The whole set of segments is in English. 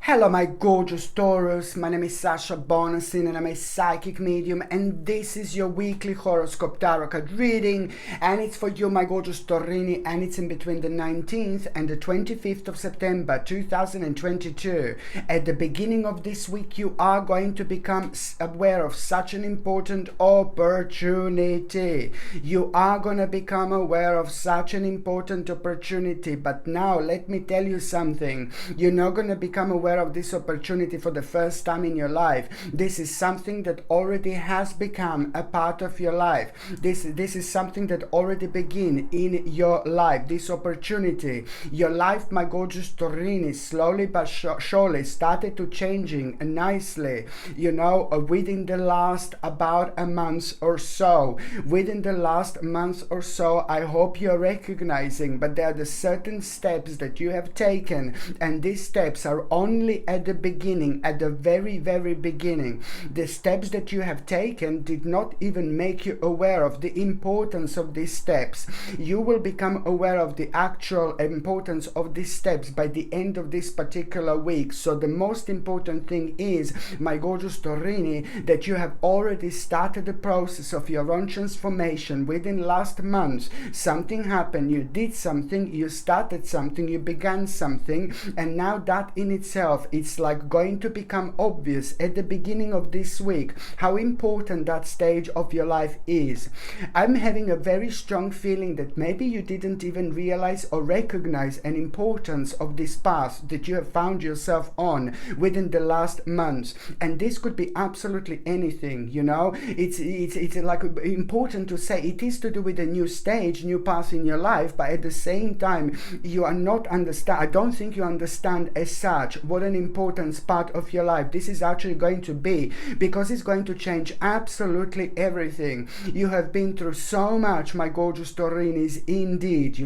Hello my gorgeous Taurus, my name is Sasha Bonasin and I'm a psychic medium, and this is your weekly horoscope tarot card reading, and it's for you my gorgeous Taurini, and it's in between the 19th and the 25th of September 2022. At the beginning of this week you are going to become aware of such an important opportunity. You are going to become aware of such an important opportunity, but now let me tell you something. You're not going to become aware of this opportunity for the first time in your life. This is something that already has become a part of your life. This is something that already began in your life. This opportunity, your life, my gorgeous Taurini, slowly but surely started to changing nicely, within the last about a month or so. Within the last month or so, I hope you're recognizing, but there are the certain steps that you have taken, and these steps are only at the beginning, at the very, very beginning. The steps that you have taken did not even make you aware of the importance of these steps. You will become aware of the actual importance of these steps by the end of this particular week. So the most important thing is, my gorgeous Taurini, that you have already started the process of your own transformation within last month. Something happened, you did something, you started something, you began something, and now that in itself, it's like going to become obvious at the beginning of this week how important that stage of your life is. I'm having a very strong feeling that maybe you didn't even realize or recognize an importance of this path that you have found yourself on within the last months, and this could be absolutely anything. It's like important to say it is to do with a new stage, new path in your life, but at the same time you are not understand. I don't think you understand as such what an important part of your life this is actually going to be, because it's going to change absolutely everything. You have been through so much, my gorgeous Taurinis, indeed,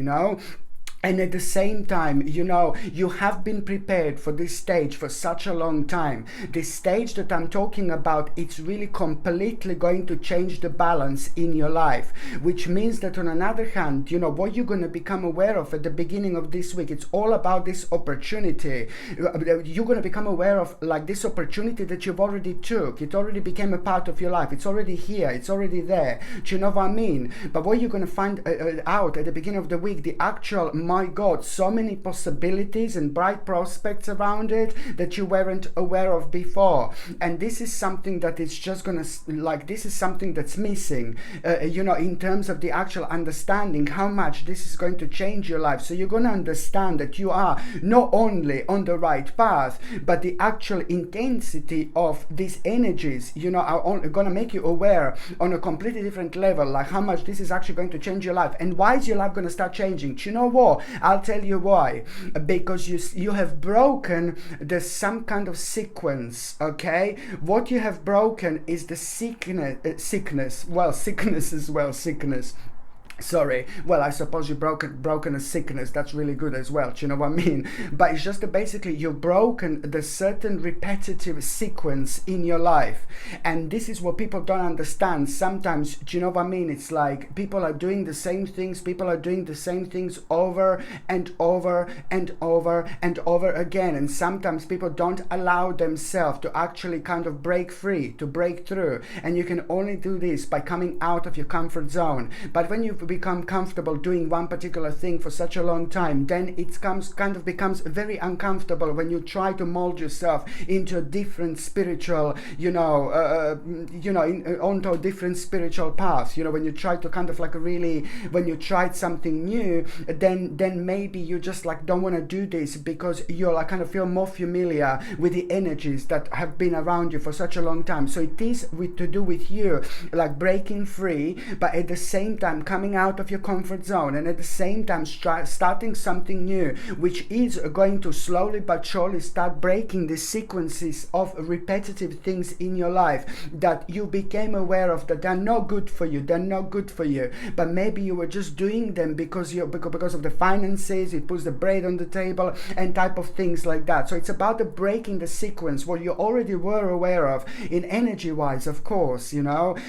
and at the same time, you have been prepared for this stage for such a long time. This stage that I'm talking about, it's really completely going to change the balance in your life, which means that on another hand, what you're going to become aware of at the beginning of this week, it's all about this opportunity. You're going to become aware of like this opportunity that you've already took. It already became a part of your life. It's already here. It's already there. Do you know what I mean? But what you're going to find out at the beginning of the week, the actual, my God, so many possibilities and bright prospects around it that you weren't aware of before. And this is something that is just gonna, this is something that's missing, in terms of the actual understanding how much this is going to change your life. So you're going to understand that you are not only on the right path, but the actual intensity of these energies, are going to make you aware on a completely different level, like how much this is actually going to change your life. And why is your life going to start changing? Do you know what? I'll tell you why. Because you have broken some kind of sequence, okay? What you have broken is the sickness as well. Sorry, well, I suppose you've broken a sickness. That's really good as well. Do you know what I mean? But it's just that basically you've broken the certain repetitive sequence in your life, and this is what people don't understand sometimes. Do you know what I mean? It's like people are doing the same things. People are doing the same things over and over and over and over again, and sometimes people don't allow themselves to actually kind of break free, to break through, and you can only do this by coming out of your comfort zone. But when you become comfortable doing one particular thing for such a long time, then it becomes very uncomfortable when you try to mold yourself into a different spiritual, onto a different spiritual path. When you try to kind of like really, when you tried something new, then maybe you just like don't want to do this because you're like kind of feel more familiar with the energies that have been around you for such a long time. So it is to do with you like breaking free, but at the same time coming out of your comfort zone, and at the same time starting something new, which is going to slowly but surely start breaking the sequences of repetitive things in your life that you became aware of, that they're not good for you. But maybe you were just doing them because of the finances, it puts the bread on the table and type of things like that. So it's about the breaking the sequence, what you already were aware of in energy wise, of course.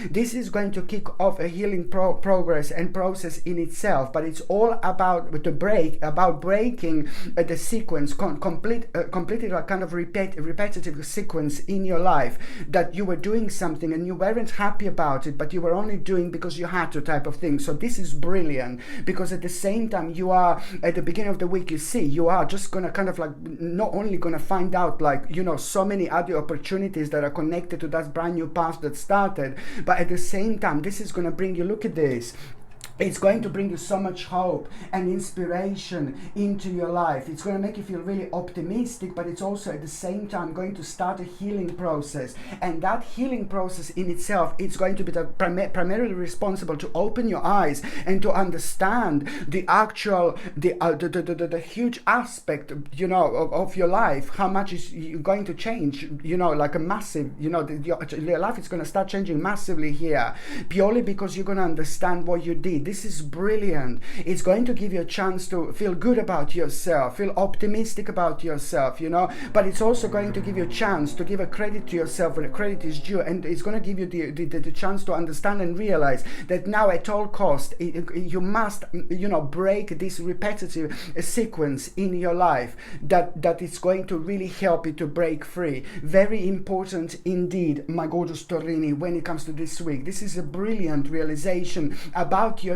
This is going to kick off a healing progress and process in itself, but it's all about breaking the sequence, completing a kind of repetitive sequence in your life, that you were doing something and you weren't happy about it, but you were only doing because you had to, type of thing. So this is brilliant, because at the same time you are at the beginning of the week, you are just gonna kind of like not only gonna find out like, you know, so many other opportunities that are connected to that brand new path that started, but at the same time this is gonna bring you, look at this, it's going to bring you so much hope and inspiration into your life. It's going to make you feel really optimistic, but it's also at the same time going to start a healing process. And that healing process in itself, it's going to be primarily responsible to open your eyes and to understand the actual, the huge aspect, you know, of your life, how much is going to change, you know, like a massive, you know, your life is going to start changing massively here, purely because you're going to understand what you did. This is brilliant. It's going to give you a chance to feel good about yourself, feel optimistic about yourself, you know, but it's also going to give you a chance to give a credit to yourself when the credit is due, and it's going to give you the chance to understand and realize that now at all cost you must, you know, break this repetitive sequence in your life, that it's going to really help you to break free. Very important indeed, my gorgeous Torrini, when it comes to this week. This is a brilliant realization about yourself,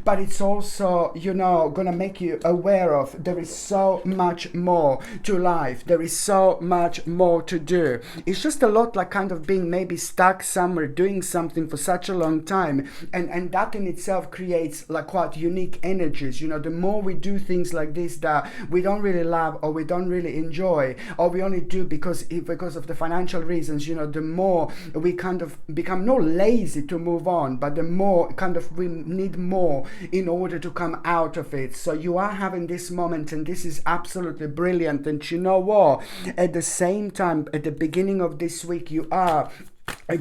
but it's also, you know, gonna make you aware of there is so much more to life, there is so much more to do. It's just a lot like kind of being maybe stuck somewhere doing something for such a long time, and that in itself creates like quite unique energies. You know, the more we do things like this that we don't really love or we don't really enjoy, or we only do because of the financial reasons, you know, the more we kind of become not lazy to move on, but the more kind of we need more in order to come out of it. So you are having this moment, and this is absolutely brilliant. And you know what, at the same time, at the beginning of this week, you are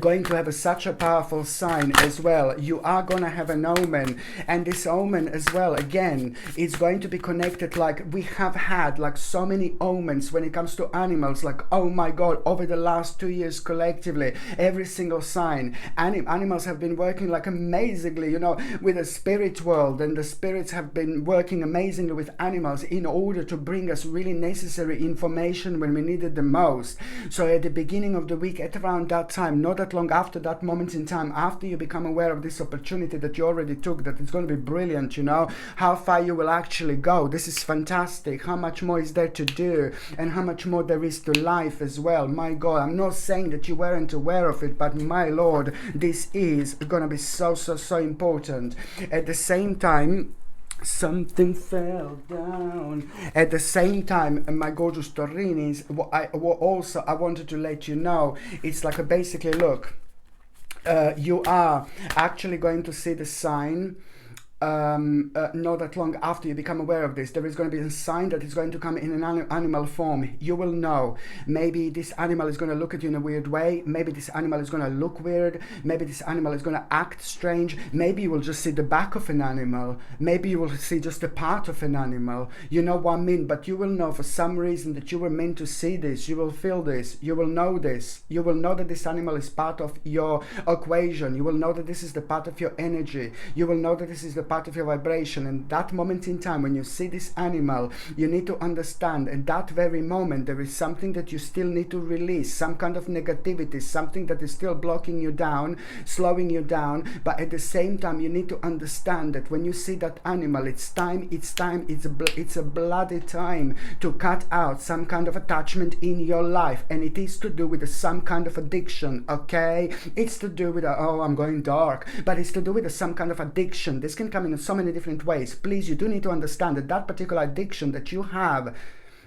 going to have such a powerful sign as well. You are going to have an omen, and this omen as well, again, is going to be connected, like we have had like so many omens when it comes to animals, like, oh my god, over the last 2 years collectively, every single sign, animals have been working like amazingly, you know, with the spirit world, and the spirits have been working amazingly with animals in order to bring us really necessary information when we need it the most. So at the beginning of the week, at around that time, not that long after that moment in time, after you become aware of this opportunity that you already took, that it's going to be brilliant, you know, how far you will actually go. This is fantastic. How much more is there to do, and how much more there is to life as well. My god, I'm not saying that you weren't aware of it, but my lord, this is going to be so important. At the same time, something fell down. At the same time, my gorgeous Torrinis, what I wanted to let you know, it's like a basically, look, you are actually going to see the sign not that long after you become aware of this. There is going to be a sign that is going to come in an animal form. You will know. Maybe this animal is going to look at you in a weird way. Maybe this animal is going to look weird. Maybe this animal is going to act strange. Maybe you will just see the back of an animal. Maybe you will see just a part of an animal. You know what I mean? But you will know for some reason that you were meant to see this. You will feel this. You will know this. You will know that this animal is part of your equation. You will know that this is the part of your energy. You will know that this is the part of your vibration. And that moment in time when you see this animal, you need to understand at that very moment there is something that you still need to release, some kind of negativity, something that is still blocking you down, slowing you down. But at the same time, you need to understand that when you see that animal, it's a bloody time to cut out some kind of attachment in your life, and it is to do with some kind of addiction. Okay, it's to do with oh, I'm going dark, but it's to do with some kind of addiction. This can come in so many different ways. Please, you do need to understand that that particular addiction that you have,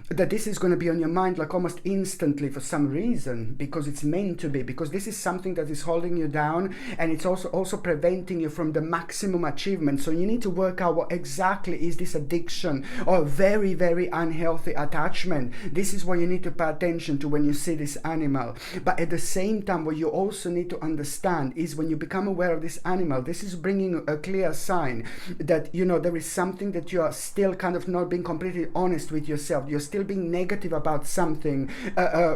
that this is going to be on your mind like almost instantly for some reason, because it's meant to be, because this is something that is holding you down, and it's also preventing you from the maximum achievement. So you need to work out what exactly is this addiction or very, very unhealthy attachment. This is what you need to pay attention to when you see this animal. But at the same time, what you also need to understand is when you become aware of this animal, this is bringing a clear sign that, you know, there is something that you are still kind of not being completely honest with yourself. You're still still being negative about something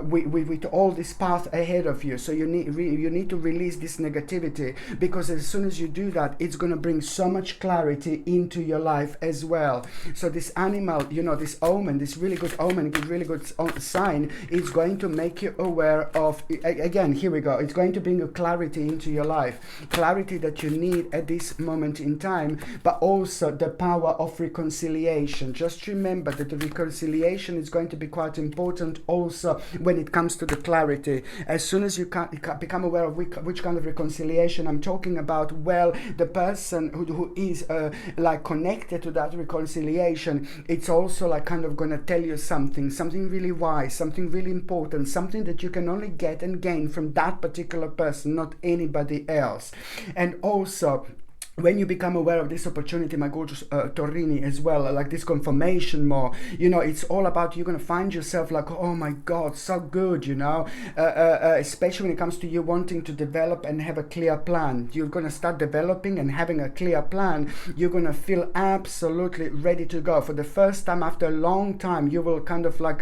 with all this path ahead of you. So you need to release this negativity, because as soon as you do that, it's going to bring so much clarity into your life as well. So this animal, this omen, this really good omen, really good sign, is going to make you aware of, again, here we go, it's going to bring you clarity into your life, clarity that you need at this moment in time, but also the power of reconciliation. Just remember that the reconciliation is going to be quite important also when it comes to the clarity. As soon as you become aware of which kind of reconciliation I'm talking about, well, the person who is like connected to that reconciliation, it's also like kind of going to tell you something really wise, something really important, something that you can only get and gain from that particular person, not anybody else. And also, when you become aware of this opportunity, my gorgeous Taurini, as well, like this confirmation more, it's all about, you're going to find yourself like, oh my God, so good, especially when it comes to you wanting to develop and have a clear plan. You're going to start developing and having a clear plan. You're going to feel absolutely ready to go. For the first time after a long time, you will kind of like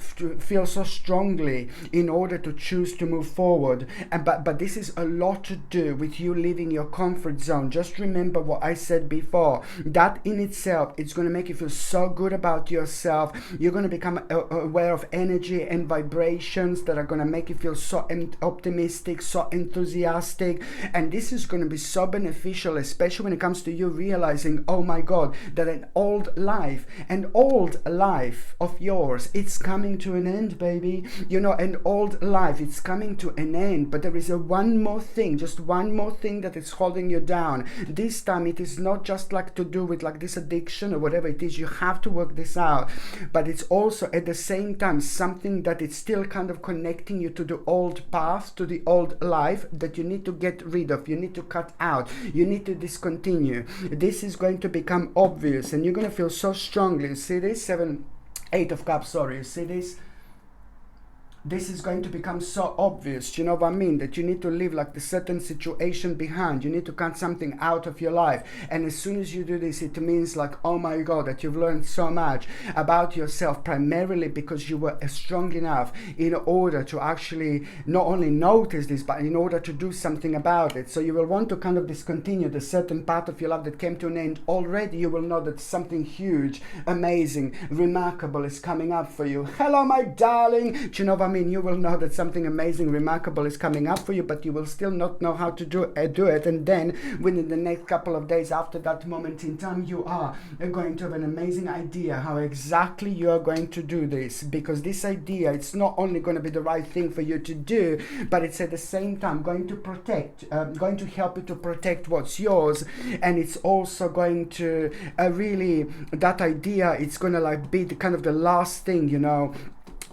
feel so strongly in order to choose to move forward. But this is a lot to do with you leaving your comfort zone. Just remember what I said before. That in itself, it's going to make you feel so good about yourself. You're going to become aware of energy and vibrations that are going to make you feel so optimistic, so enthusiastic. And this is going to be so beneficial, especially when it comes to you realizing, oh my God, that an old life of yours, it's coming to an end, baby. An old life, it's coming to an end. But there is one more thing, just one more thing that is holding you down. This time it is not just like to do with like this addiction or whatever it is. You have to work this out, but it's also at the same time something that it's still kind of connecting you to the old path, to the old life that you need to get rid of, you need to cut out, you need to discontinue. This is going to become obvious, and you're going to feel so strongly. See this? 8 of Cups, sorry. You see this? This is going to become so obvious, you know what I mean? That you need to leave like the certain situation behind. You need to cut something out of your life. And as soon as you do this, it means like, oh my God, that you've learned so much about yourself, primarily because you were strong enough in order to actually not only notice this, but in order to do something about it. So you will want to kind of discontinue the certain part of your life that came to an end. Already you will know that something huge, amazing, remarkable is coming up for you. Hello, my darling. Do you know what I mean? You will know that something amazing, remarkable is coming up for you, but you will still not know how to do it. And then within the next couple of days after that moment in time, you are going to have an amazing idea how exactly you are going to do this, because this idea, it's not only going to be the right thing for you to do, but it's at the same time going to protect, going to help you to protect what's yours. And it's also going to really, that idea, it's going to like be the kind of the last thing,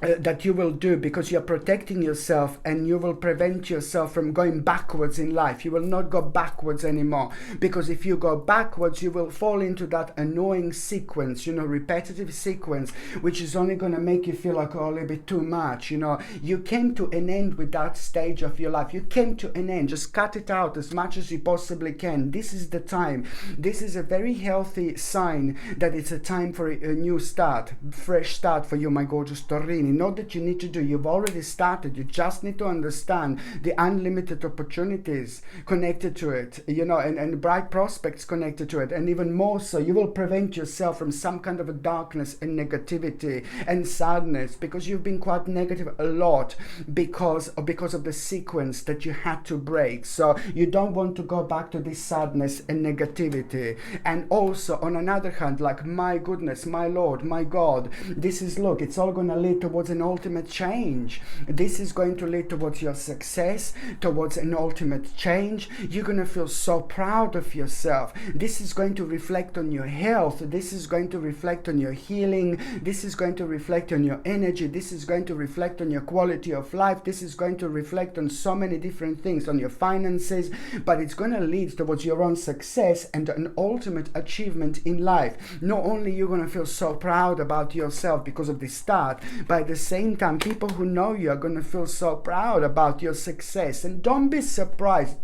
that you will do, because you're protecting yourself, and you will prevent yourself from going backwards in life. You will not go backwards anymore, because if you go backwards, you will fall into that annoying sequence, repetitive sequence, which is only going to make you feel like, oh, a little bit too much. You came to an end with that stage of your life. You came to an end. Just cut it out as much as you possibly can. This is the time. This is a very healthy sign that it's a time for a new start, fresh start for you, my gorgeous Taurini. Not that you need to do, you've already started. You just need to understand the unlimited opportunities connected to it, and bright prospects connected to it. And even more so, you will prevent yourself from some kind of a darkness and negativity and sadness, because you've been quite negative a lot because of the sequence that you had to break. So you don't want to go back to this sadness and negativity. And also, on another hand, like, my goodness, my Lord, my God, this is, look, it's all going to lead towards an ultimate change. This is going to lead towards your success, towards an ultimate change. You're going to feel so proud of yourself. This is going to reflect on your health. This is going to reflect on your healing. This is going to reflect on your energy. This is going to reflect on your quality of life. This is going to reflect on so many different things, on your finances, but it's going to lead towards your own success and an ultimate achievement in life. Not only you're going to feel so proud about yourself because of this start, but at the same time, people who know you are going to feel so proud about your success. And don't be surprised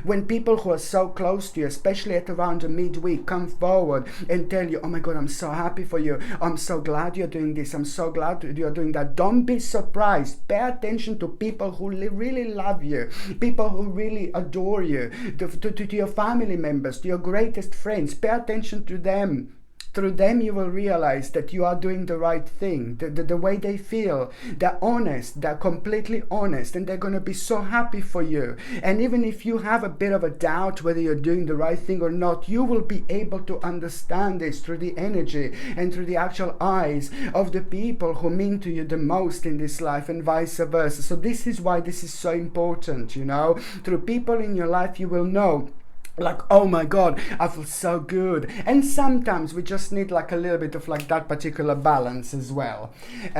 when people who are so close to you, especially at around the midweek, come forward and tell you, oh my God, I'm so happy for you. I'm so glad you're doing this. I'm so glad you're doing that. Don't be surprised. Pay attention to people who really love you, people who really adore you, to your family members, to your greatest friends. Pay attention to them. Through them you will realize that you are doing the right thing, the way they feel. They're honest, they're completely honest, and they're going to be so happy for you. And even if you have a bit of a doubt whether you're doing the right thing or not, you will be able to understand this through the energy and through the actual eyes of the people who mean to you the most in this life, and vice versa. So this is why this is so important, you know. Through people in your life you will know, like, oh my God, I feel so good. And sometimes we just need like a little bit of like that particular balance as well.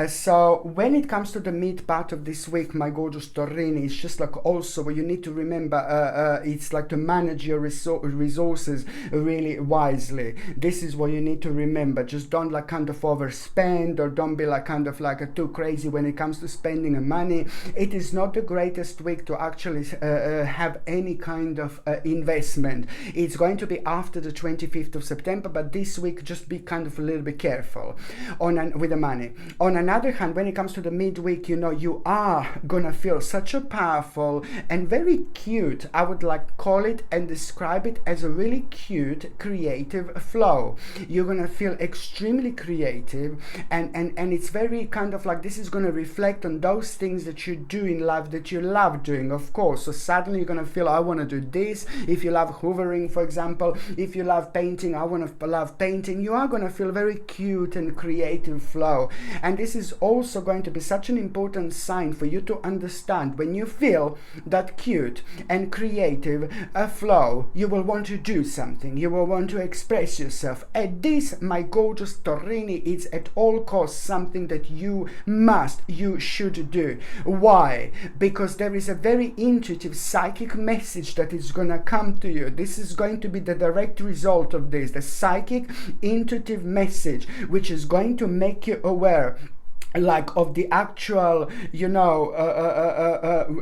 So when it comes to the mid part of this week, my gorgeous Torini, it's just like also what you need to remember, it's like to manage your resources really wisely. This is what you need to remember. Just don't like kind of overspend, or don't be like kind of like too crazy when it comes to spending money. It is not the greatest week to actually have any kind of investment. It's going to be after the 25th of September, but this week just be kind of a little bit careful with the money. On another hand, when it comes to the midweek, you know, you are gonna feel such a powerful and very cute, I would like call it and describe it as a really cute creative flow. You're gonna feel extremely creative, and it's very kind of like, this is gonna reflect on those things that you do in life that you love doing, of course. So suddenly you're gonna feel, I want to do this. If you love hoovering, for example, if you love painting, I want to love painting. You are going to feel very cute and creative flow. And this is also going to be such an important sign for you to understand. When you feel that cute and creative flow, you will want to do something. You will want to express yourself. And this, my gorgeous Torini, is at all costs something that you should do. Why? Because there is a very intuitive psychic message that is going to come to you. This is going to be the direct result of this, the psychic intuitive message, which is going to make you aware like of the actual, you know,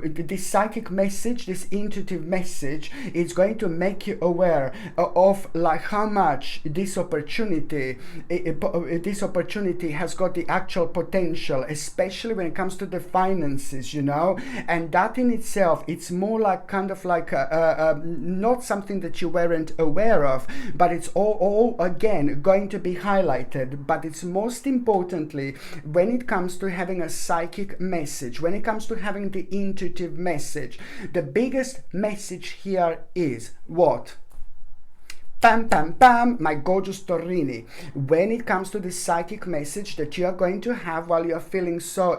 this psychic message, this intuitive message is going to make you aware of like how much this opportunity has got the actual potential, especially when it comes to the finances, you know. And that in itself, it's more like kind of like not something that you weren't aware of, but it's all again going to be highlighted. But it's most importantly, when it comes to having a psychic message, when it comes to having the intuitive message, the biggest message here is what? Pam, pam, pam, my gorgeous Torini. When it comes to the psychic message that you are going to have while you're feeling so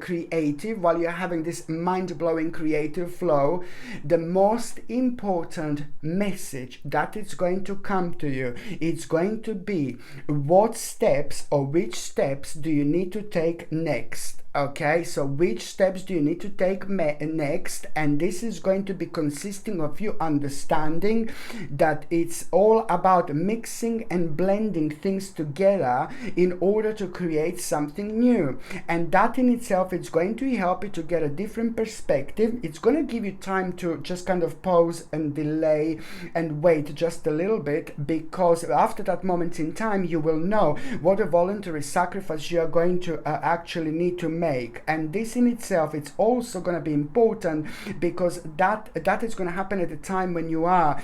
creative, while you're having this mind-blowing creative flow, the most important message that is going to come to you, it's going to be what steps or which steps do you need to take next. Okay, so which steps do you need to take next? And this is going to be consisting of you understanding that it's all about mixing and blending things together in order to create something new. And that in itself, it's going to help you to get a different perspective. It's going to give you time to just kind of pause and delay and wait just a little bit, because after that moment in time, you will know what a voluntary sacrifice you are going to actually need to make. And this in itself, it's also going to be important, because that is going to happen at a time when you are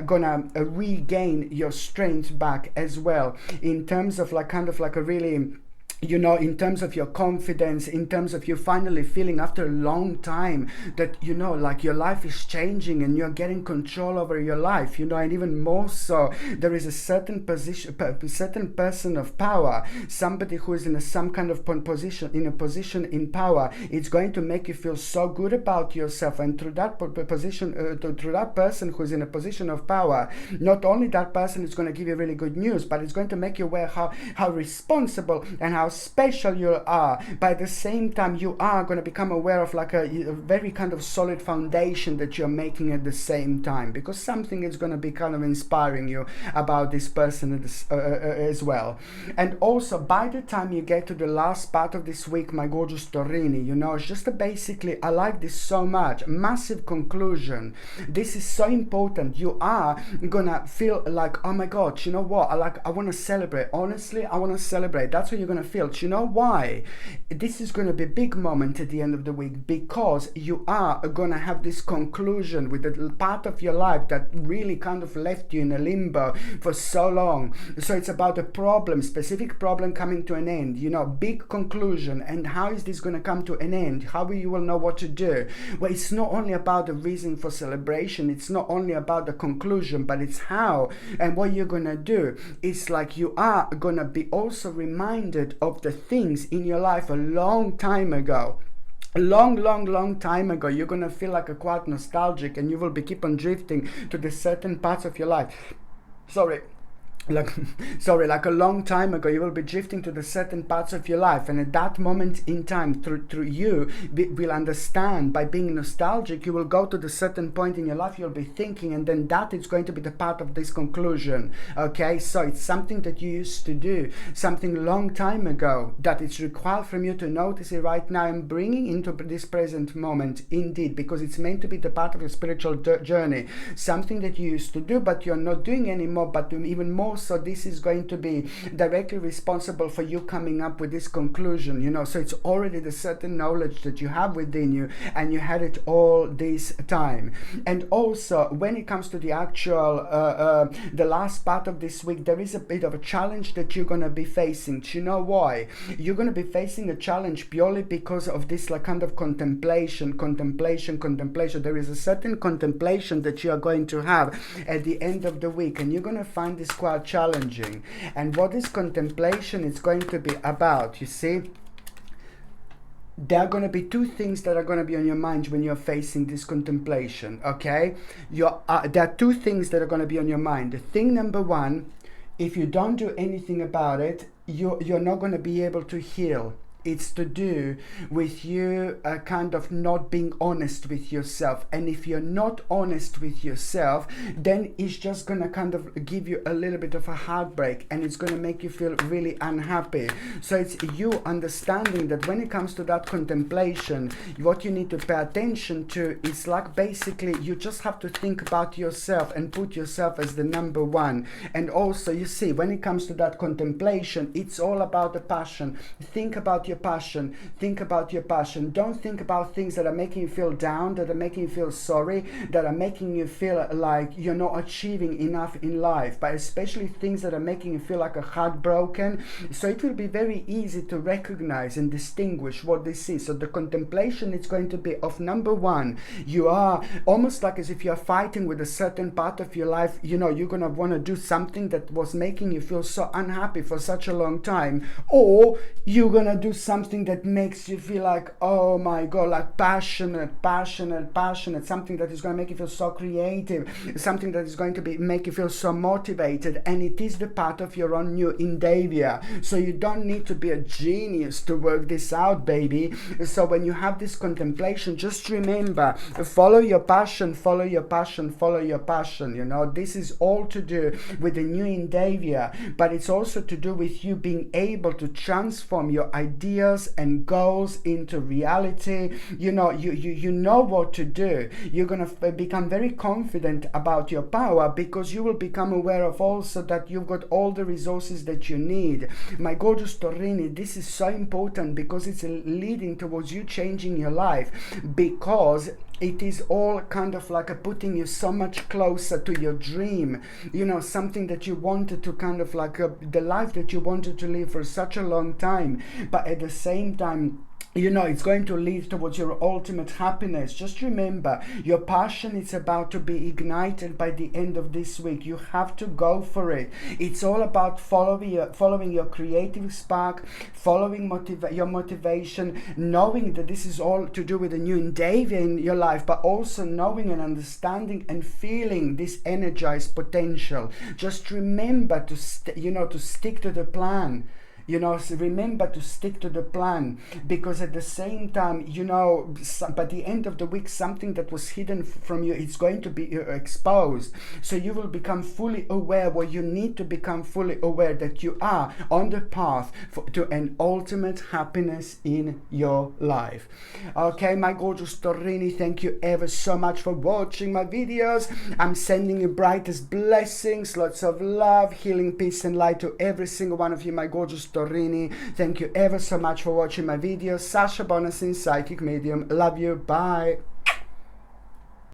gonna regain your strength back as well, in terms of like kind of like a really, you know, in terms of your confidence, in terms of you finally feeling after a long time that, you know, like your life is changing and you're getting control over your life, you know. And even more so, there is a certain person of power, somebody who is in some kind of position in power. It's going to make you feel so good about yourself, and through that position, through that person who is in a position of power, not only that person is going to give you really good news, but it's going to make you aware how responsible and how how special you are, but at the same time you are going to become aware of like a very kind of solid foundation that you're making at the same time, because something is going to be kind of inspiring you about this person as well. And also, by the time you get to the last part of this week, my gorgeous Torini, you know, it's just basically, I like this so much, massive conclusion. This is so important. You are gonna feel like, oh my god, you know what, I want to celebrate. Honestly, I want to celebrate. That's what you're gonna feel. Do you know why? This is gonna be a big moment at the end of the week, because you are gonna have this conclusion with the part of your life that really kind of left you in a limbo for so long. So it's about a problem, specific problem coming to an end, you know, big conclusion. And how is this going to come to an end? How you will know what to do? Well, it's not only about the reason for celebration, it's not only about the conclusion, but it's how and what you're going to do. It's like you are going to be also reminded of the things in your life a long time ago. A long time ago. You're going to feel like a quite nostalgic, and you will be keep on drifting to the certain parts of your life. Like a long time ago, you will be drifting to the certain parts of your life, and at that moment in time, through you will understand. By being nostalgic, you will go to the certain point in your life, you'll be thinking, and then that is going to be the part of this conclusion. Okay, so it's something that you used to do, something long time ago, that it's required from you to notice it right now and bringing into this present moment, indeed, because it's meant to be the part of your spiritual journey, something that you used to do but you're not doing anymore, but even more so, this is going to be directly responsible for you coming up with this conclusion, you know. So it's already the certain knowledge that you have within you, and you had it all this time. And also, when it comes to the actual the last part of this week, there is a bit of a challenge that you're going to be facing. Do you know why? You're going to be facing a challenge purely because of this like kind of contemplation. There is a certain contemplation that you are going to have at the end of the week, and you're going to find this quite challenging. And what this contemplation is going to be about, you see, there are going to be two things that are going to be on your mind when you're facing this contemplation. Okay, there are two things that are going to be on your mind. Thing number one, if you don't do anything about it, you're not going to be able to heal. It's to do with you kind of not being honest with yourself. And if you're not honest with yourself, then it's just going to kind of give you a little bit of a heartbreak, and it's going to make you feel really unhappy. So it's you understanding that when it comes to that contemplation, what you need to pay attention to is like basically you just have to think about yourself and put yourself as the number one. And also, you see, when it comes to that contemplation, it's all about the passion. Think about your passion. Don't think about things that are making you feel down, that are making you feel sorry, that are making you feel like you're not achieving enough in life, but especially things that are making you feel like a heartbroken. So it will be very easy to recognize and distinguish what this is. So the contemplation is going to be of number one, you are almost like as if you're fighting with a certain part of your life. You know, you're going to want to do something that was making you feel so unhappy for such a long time, or you're going to do something that makes you feel like, oh my god, like passionate, something that is going to make you feel so creative, something that is going to make you feel so motivated. And it is the part of your own new endeavor. So you don't need to be a genius to work this out, baby. So when you have this contemplation, just remember, follow your passion. You know, this is all to do with the new endeavor, but it's also to do with you being able to transform your ideas and goals into reality. You know, you know what to do. You're going to become very confident about your power, because you will become aware of also that you've got all the resources that you need. My gorgeous Torini, this is so important, because it's leading towards you changing your life, because it is all kind of like putting you so much closer to your dream, you know, something that you wanted to kind of like the life that you wanted to live for such a long time. But at the same time, you know, it's going to lead towards your ultimate happiness. Just remember, your passion is about to be ignited by the end of this week. You have to go for it. It's all about following your creative spark, following your motivation, knowing that this is all to do with a new endeavor in your life, but also knowing and understanding and feeling this energized potential. Just remember to stick to the plan. You know, so remember to stick to the plan, because at the same time, you know, by the end of the week, something that was hidden from you, it's going to be exposed. So you will become fully aware, what you need to become fully aware, that you are on the path to an ultimate happiness in your life. Okay, my gorgeous Torini, thank you ever so much for watching my videos. I'm sending you brightest blessings, lots of love, healing, peace and light to every single one of you, my gorgeous Torini. Thank you ever so much for watching my videos. Sasha Bonasin, psychic medium. Love you. Bye.